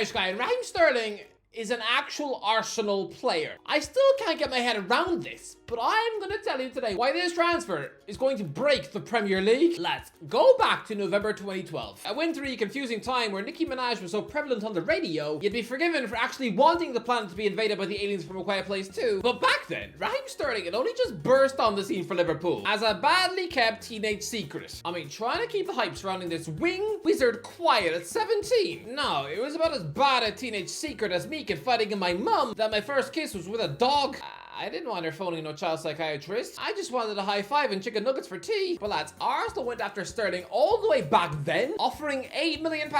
Irish guy, and Raheem Sterling is an actual Arsenal player. I still can't get my head around this, but I'm going to tell you today why this transfer is going to break the Premier League. Let's go back to November 2012. A wintry, confusing time where Nicki Minaj was so prevalent on the radio, you'd be forgiven for actually wanting the planet to be invaded by the aliens from A Quiet Place 2. But back then, Raheem Sterling had only just burst on the scene for Liverpool as a badly kept teenage secret. I mean, trying to keep the hype surrounding this wing wizard quiet at 17. No, it was about as bad a teenage secret as me confiding in my mum that my first kiss was with a dog. I didn't want her phoning no child psychiatrist. I just wanted a high five and chicken nuggets for tea. But lads, Arsenal went after Sterling all the way back then, offering £8 million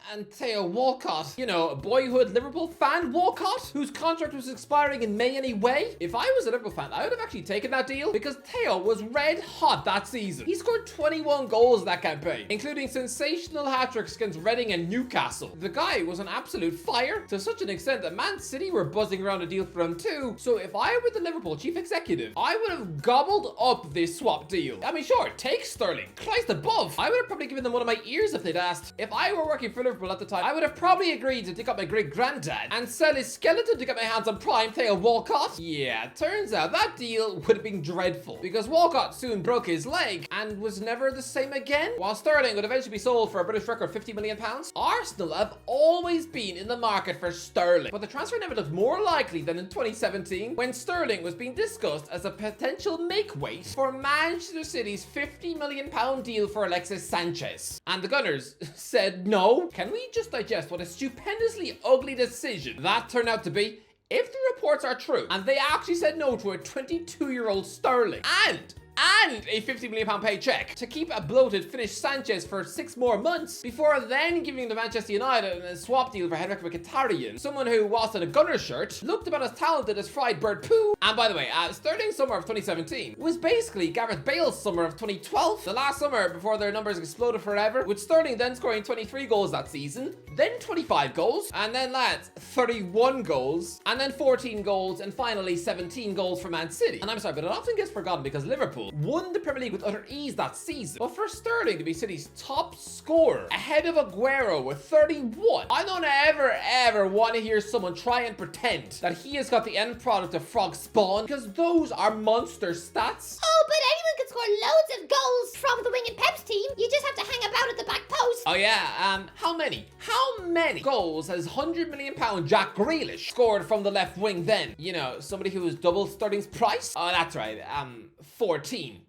and Theo Walcott, you know, boyhood Liverpool fan Walcott, whose contract was expiring in May anyway. If I was a Liverpool fan, I would have actually taken that deal because Theo was red hot that season. He scored 21 goals that campaign, including sensational hat-tricks against Reading and Newcastle. The guy was an absolute fire, to such an extent that Man City were buzzing around a deal for him too. So if I were the Liverpool chief executive, I would have gobbled up this swap deal. I mean, sure, take Sterling. Christ above. I would have probably given them one of my ears if they'd asked. If I were working for Liverpool at the time, I would have probably agreed to dig up my great granddad and sell his skeleton to get my hands on prime Theo Walcott. Yeah, turns out that deal would have been dreadful because Walcott soon broke his leg and was never the same again. While Sterling would eventually be sold for a British record £50 million, Arsenal have always been in the market for Sterling. But the transfer never looked more likely than in 2017 when Sterling was being discussed as a potential make-weight for Manchester City's £50 million deal for Alexis Sanchez. And the Gunners said no. Can we just digest what a stupendously ugly decision that turned out to be? If the reports are true, and they actually said no to a 22-year-old Sterling, and a £50 million paycheck to keep a bloated Finnish Sanchez for 6 more months before then giving the Manchester United a swap deal for Henrik Mkhitaryan, someone who, whilst in a Gunner shirt, looked about as talented as fried bird poo. And by the way, Sterling's summer of 2017 was basically Gareth Bale's summer of 2012, the last summer before their numbers exploded forever, with Sterling then scoring 23 goals that season, then 25 goals, and then lads, 31 goals, and then 14 goals, and finally 17 goals for Man City. And I'm sorry, but it often gets forgotten because Liverpool won the Premier League with utter ease that season. But for Sterling to be City's top scorer, ahead of Aguero with 31, I don't ever want to hear someone try and pretend that he has got the end product of frog spawn, because those are monster stats. Oh, but anyone can score loads of goals from the wing and Pep's team. You just have to hang about at the back post. Oh yeah, how many goals has £100 million Jack Grealish scored from the left wing then? You know, somebody who was double Sterling's price? Oh, that's right, 14.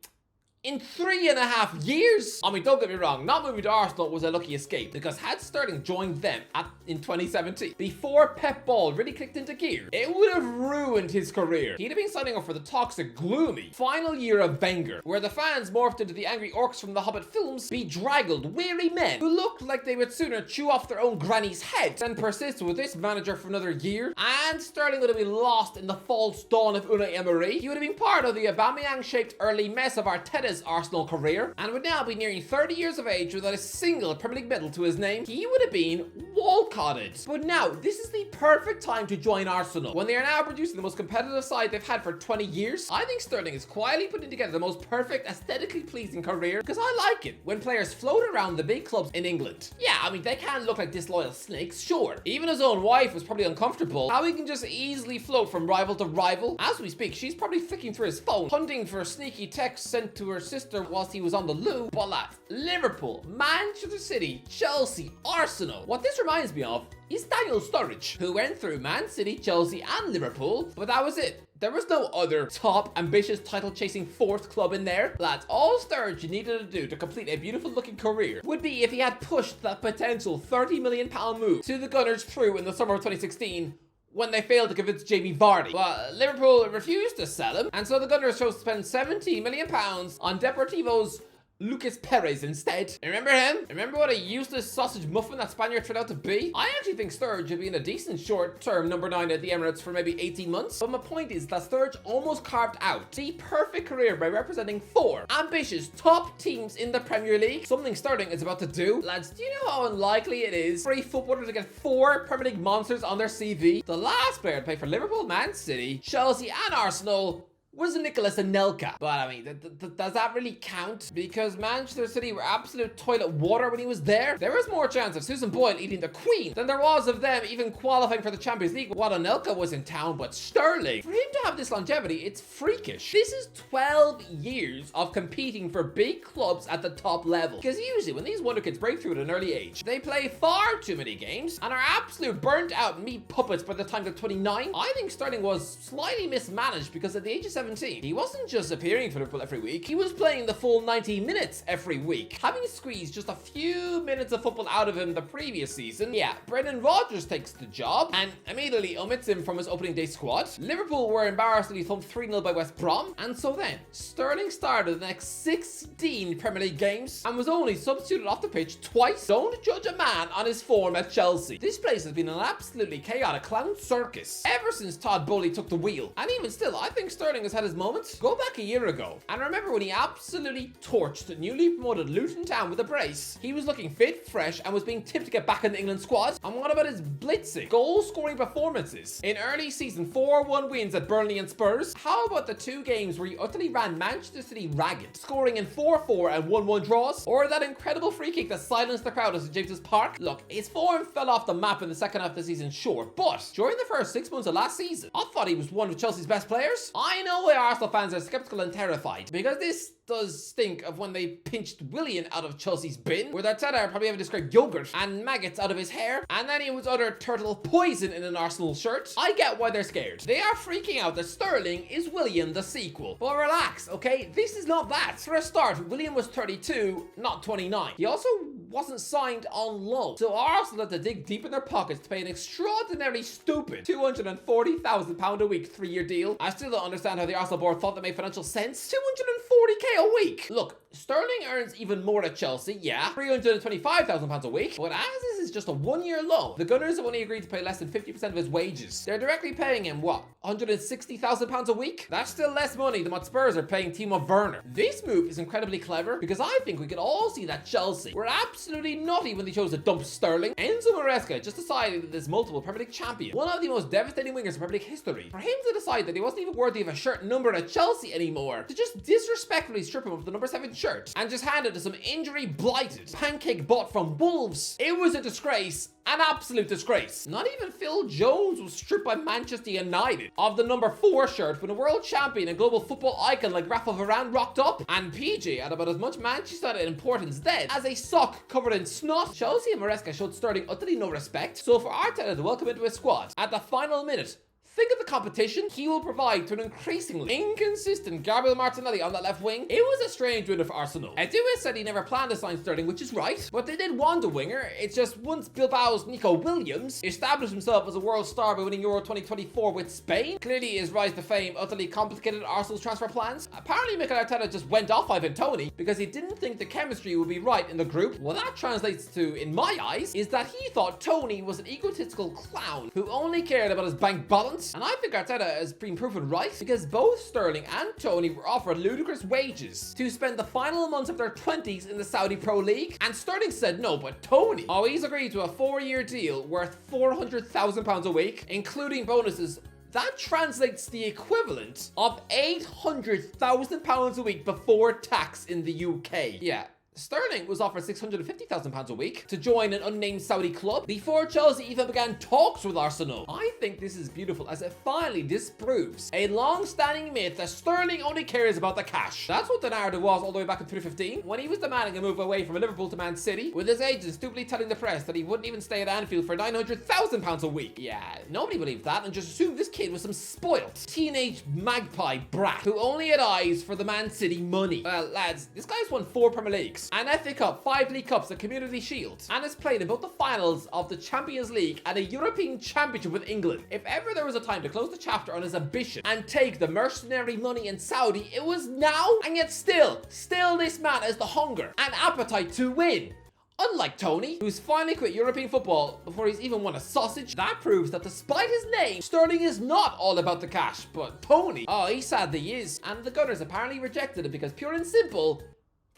In 3.5 years. I mean, don't get me wrong, not moving to Arsenal was a lucky escape, because had Sterling joined them in 2017, before Pep Ball really kicked into gear, it would have ruined his career. He'd have been signing up for the toxic, gloomy final year of Wenger, where the fans morphed into the angry orcs from the Hobbit films, bedraggled, weary men who looked like they would sooner chew off their own granny's head than persist with this manager for another year. And Sterling would have been lost in the false dawn of Unai Emery. He would have been part of the Aubameyang-shaped early mess of Arteta's Arsenal career, and would now be nearing 30 years of age without a single Premier League medal to his name. He would have been Walcotted. But now, this is the perfect time to join Arsenal, when they are now producing the most competitive side they've had for 20 years. I think Sterling is quietly putting together the most perfect, aesthetically pleasing career, because I like it when players float around the big clubs in England. Yeah, I mean, they can look like disloyal snakes, sure. Even his own wife was probably uncomfortable how he can just easily float from rival to rival. As we speak, she's probably flicking through his phone, hunting for sneaky texts sent to her sister whilst he was on the loo. But lads, Liverpool, Manchester City, Chelsea, Arsenal. What this reminds me of is Daniel Sturridge, who went through Man City, Chelsea and Liverpool, but that was it. There was no other top, ambitious, title-chasing fourth club in there. Lads, all Sturridge needed to do to complete a beautiful-looking career would be if he had pushed that potential £30 million move to the Gunners through in the summer of 2016, when they failed to convince Jamie Vardy. But Liverpool refused to sell him, and so the Gunners chose to spend £70 million on Deportivo's Lucas Perez instead. Remember him? Remember what a useless sausage muffin that Spaniard turned out to be? I actually think Sturridge would be in a decent short-term number 9 at the Emirates for maybe 18 months. But my point is that Sturridge almost carved out the perfect career by representing 4 ambitious top teams in the Premier League. Something Sterling is about to do. Lads, do you know how unlikely it is for a footballer to get 4 Premier League monsters on their CV? The last player to play for Liverpool, Man City, Chelsea and Arsenal was Nicolas Anelka. But I mean, does that really count? Because Manchester City were absolute toilet water when he was there. There was more chance of Susan Boyle eating the Queen than there was of them even qualifying for the Champions League while Anelka was in town. But Sterling, for him to have this longevity, it's freakish. This is 12 years of competing for big clubs at the top level. Because usually when these wonder kids break through at an early age, they play far too many games and are absolute burnt out meat puppets by the time they're 29. I think Sterling was slightly mismanaged because at the age of 17, he wasn't just appearing for Liverpool every week, he was playing the full 90 minutes every week. Having squeezed just a few minutes of football out of him the previous season, yeah, Brendan Rodgers takes the job and immediately omits him from his opening day squad. Liverpool were embarrassingly thumped 3-0 by West Brom, and so then Sterling started the next 16 Premier League games and was only substituted off the pitch twice. Don't judge a man on his form at Chelsea. This place has been an absolutely chaotic clown circus ever since Todd Bowley took the wheel, and even still, I think Sterling has had his moments. Go back a year ago and remember when he absolutely torched newly promoted Luton Town with a brace. He was looking fit, fresh, and was being tipped to get back in the England squad. And what about his blitzing, goal-scoring performances in early season 4-1 wins at Burnley and Spurs? How about the 2 games where he utterly ran Manchester City ragged, scoring in 4-4 and 1-1 draws? Or that incredible free kick that silenced the crowd at St James's Park? Look, his form fell off the map in the second half of the season, sure, but during the first 6 months of last season, I thought he was one of Chelsea's best players. I know why Arsenal fans are skeptical and terrified, because this does stink of when they pinched Willian out of Chelsea's bin, where Arteta probably having to scrape yogurt and maggots out of his hair, and then he was uttered turtle poison in an Arsenal shirt. I get why they're scared. They are freaking out that Sterling is Willian the sequel. But relax, okay? This is not that. For a start, Willian was 32, not 29. He also wasn't signed on loan, so Arsenal had to dig deep in their pockets to pay an extraordinarily stupid £240,000 a week 3-year deal. I still don't understand how the Arsenal board thought that made financial sense. 240k a week. Look, Sterling earns even more at Chelsea, yeah, £325,000 a week, but as this is just a 1-year loan, the Gunners have only agreed to pay less than 50% of his wages. They're directly paying him, what, £160,000 a week? That's still less money than what Spurs are paying Timo Werner. This move is incredibly clever because I think we could all see that Chelsea were absolutely nutty when they chose to dump Sterling. Enzo Maresca just decided that this multiple Premier League champion, one of the most devastating wingers in Premier League history, for him to decide that he wasn't even worthy of a shirt numbered at Chelsea anymore, to just disrespectfully strip him of the number 7 shirt and just hand it to some injury blighted pancake bot from Wolves. It was a disgrace. An absolute disgrace. Not even Phil Jones was stripped by Manchester United of the number 4 shirt when a world champion and global football icon like Rafa Varane rocked up. And PJ had about as much Manchester United importance then as a sock covered in snot. Chelsea and Maresca showed Sterling utterly no respect. So for Arteta to welcome into his squad at the final minute, think of the competition he will provide to an increasingly inconsistent Gabriel Martinelli on that left wing. It was a strange window for Arsenal. Edu said he never planned to sign Sterling, which is right, but they did want a winger. It's just once Bilbao's Nico Williams established himself as a world star by winning Euro 2024 with Spain, clearly his rise to fame utterly complicated Arsenal's transfer plans. Apparently Mikel Arteta just went off Ivan Toney because he didn't think the chemistry would be right in the group. What that translates to, in my eyes, is that he thought Toney was an egotistical clown who only cared about his bank balance. And I think Arteta has been proven right because both Sterling and Toney were offered ludicrous wages to spend the final months of their 20s in the Saudi Pro League. And Sterling said no, but Toney, he's agreed to a 4-year deal worth £400,000 a week, including bonuses. That translates to the equivalent of £800,000 a week before tax in the UK. Yeah. Sterling was offered £650,000 a week to join an unnamed Saudi club before Chelsea even began talks with Arsenal. I think this is beautiful as it finally disproves a long-standing myth that Sterling only cares about the cash. That's what the narrative was all the way back in 2015 when he was demanding a move away from Liverpool to Man City, with his agent stupidly telling the press that he wouldn't even stay at Anfield for £900,000 a week. Yeah, nobody believed that and just assumed this kid was some spoilt teenage magpie brat who only had eyes for the Man City money. Well, lads, this guy's won 4 Premier Leagues, an FA Cup, 5 League Cups, a Community Shield, and has played in both the finals of the Champions League and a European Championship with England. If ever there was a time to close the chapter on his ambition and take the mercenary money in Saudi, it was now. And yet still this man has the hunger and appetite to win. Unlike Toney, who's finally quit European football before he's even won a sausage. That proves that despite his name, Sterling is not all about the cash. But Toney, he sadly is. And the Gunners apparently rejected it because pure and simple,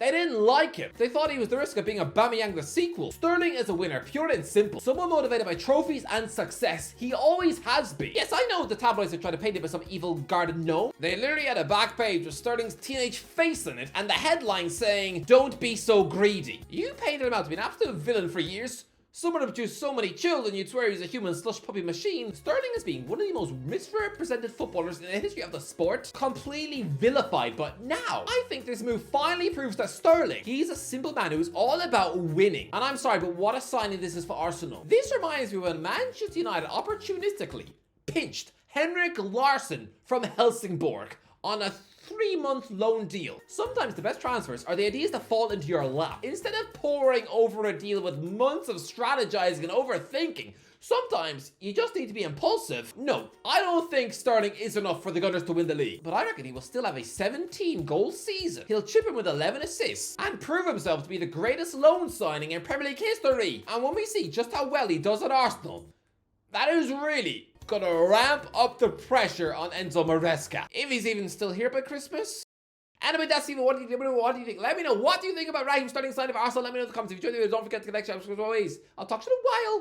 They didn't like him. They thought he was the risk of being Aubameyang the sequel. Sterling is a winner, pure and simple. Someone motivated by trophies and success. He always has been. Yes, I know the tabloids are trying to paint him as some evil garden gnome. They literally had a back page with Sterling's teenage face in it and the headline saying, "Don't be so greedy." You painted him out to be an absolute villain for years. Someone who produced so many children you'd swear he's a human slush puppy machine. Sterling is being one of the most misrepresented footballers in the history of the sport. Completely vilified, but now I think this move finally proves that Sterling, he's a simple man who's all about winning. And I'm sorry, but what a signing this is for Arsenal. This reminds me when Manchester United opportunistically pinched Henrik Larsson from Helsingborg on a 3-month loan deal. Sometimes the best transfers are the ideas that fall into your lap. Instead of poring over a deal with months of strategizing and overthinking, sometimes you just need to be impulsive. No, I don't think Sterling is enough for the Gunners to win the league, but I reckon he will still have a 17-goal season. He'll chip in with 11 assists and prove himself to be the greatest loan signing in Premier League history. And when we see just how well he does at Arsenal, that is really gonna ramp up the pressure on Enzo Maresca, if he's even still here by Christmas. Anyway, that's even what do you think? Let me know what do you think about Raheem Sterling signing for Arsenal. Let me know in the comments. If you enjoyed the video, don't forget to connect, subscribe as always. I'll talk to you in a while.